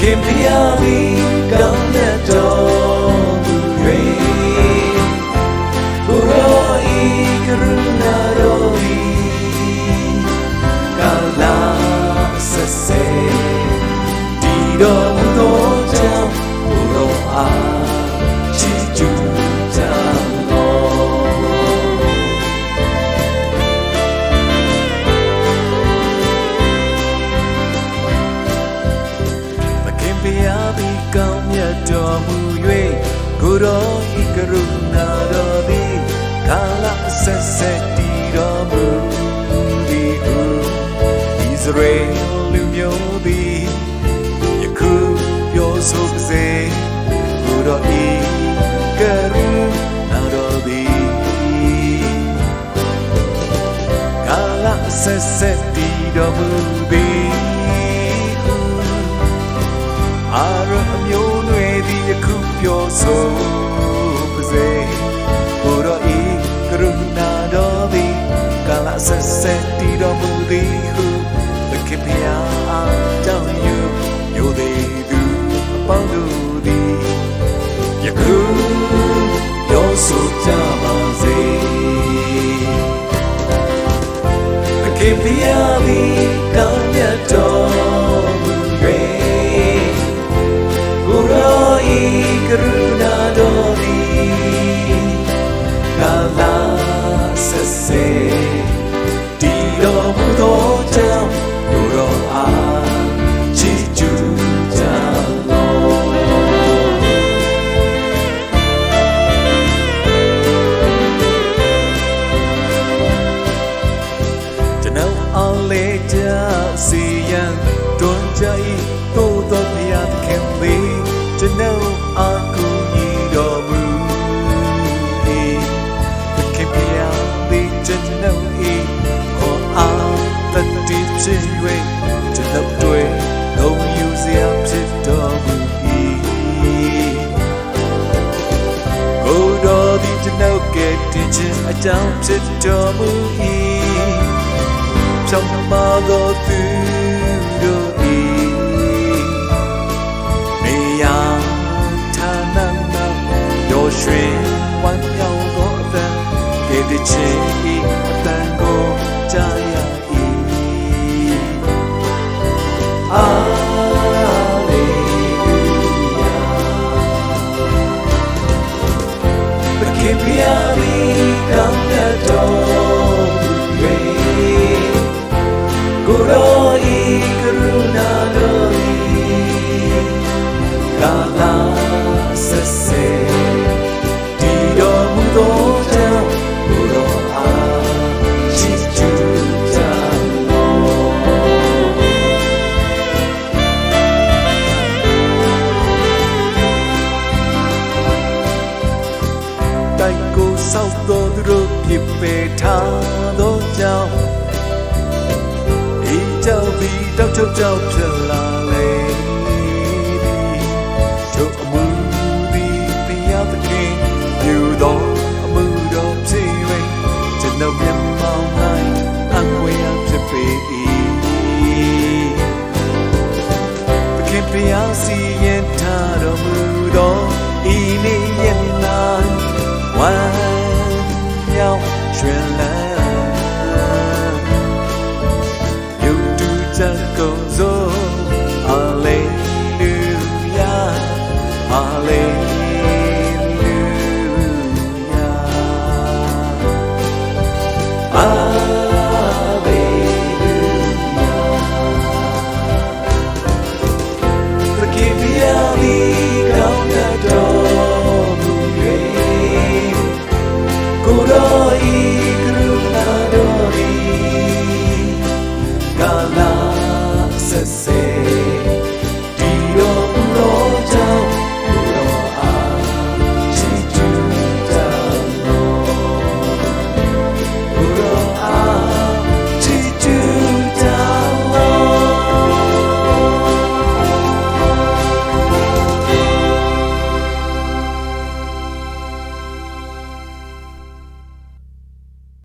ခင်ဖျားပြီးကောင်းတဲ့တော်သူတွေကိုရောဤကရုဏာတော်ဤကာလာဆက်ဆက်ဒီတော်မူသောကြောင့်ကိုရောအားချီးကျူးကြတော်မခင်ဖျားပြီးကောင်းမြတ်တော်မူ၍ကိုရောဤကရုဏာတော်သည်ကာလဆက်ဆက်တည်တော်မူသည်ဟုဣသရေလလူမျိုးသည်ယခုပြောဆိုပါစေကိုရောဤကရုဏာတော်သည်ကာလဆက်ဆက်တည်တော်မူသည်ဟုအာရအမျိုးနွယ်သည်ယခုပြောဆိုပါစေကိုရောဤကရုဏာတော်သည်ကာလဆက်ဆက်တည်တော်မူသည်ဟုသခင်ဖျားအားကြောင့်ယူမျိုးသေးသူအပေါင်းတို့သည်ယခုပြောဆိုကြပါစေသခင်ဖျားသည်ကောင်းမြတ်တော်မူ၍ကိုရောဤကရုဏာတော်သည်ကာလဆက်ဆက်တည်တော်မူသောကြောင့်ကိုရောအားချီးကျူးကြတော်ကျွန်တော်အားလေးကြစီရန်တွန်းကြ၏သို့သောဘုရားသခင်သည်ကျွန်တော်အားကူညီတော်မူ၏သခင်ဘုရားသည်ကျွန်တော်၏ခေါ်အားတတိဖြစ်၍ကျွန်တော်တွေလုံးယူစရာဖြစ်တော်မူ၏ကိုယ်တော်သည်ကျွန်တော်ကဲ့တင်ခြင်းအကြောင်းဖြစ်တော်မူ၏ဖြောင့်မသောသူတို့၏နေရာဌာန၌ရောရွှင်ဝမ်းမြောက်သောအသံကဲ့တင်ခြင်း၏အသံကိုကြားရ၏အာလေလုယာသခင်ဖျားသည်ကောင်းမြတ်တော်မူ၍ကိုရောဤကရုဏာတော်သည်ကာလဆက်ဆက်တည်တော်မူသောကြောင့်ကိုရောအားချီးကျူးကြတော်တိုက်ကိုဆောက်တော်သူတို့ပြစ်ပယ်ထားသောကြောင့်ကြောက်ပြီးတောက်ချုပ်ကြောက်ဖြစ်လာလေသည်တို့အမှုသည်ဘုရားသခင်ပြုသောအမှုတော်ဖြစ်၍ကျွန်တော်မျက်မှောက်၌အကွေရဖြစ်ပေ၏သခင်ဘုရားစီရင်ထားတော်မူသောဤနေ့ရက်၌ဝမ်းမြောက်ရွှင်လန်းHallelujah, Hallelujah.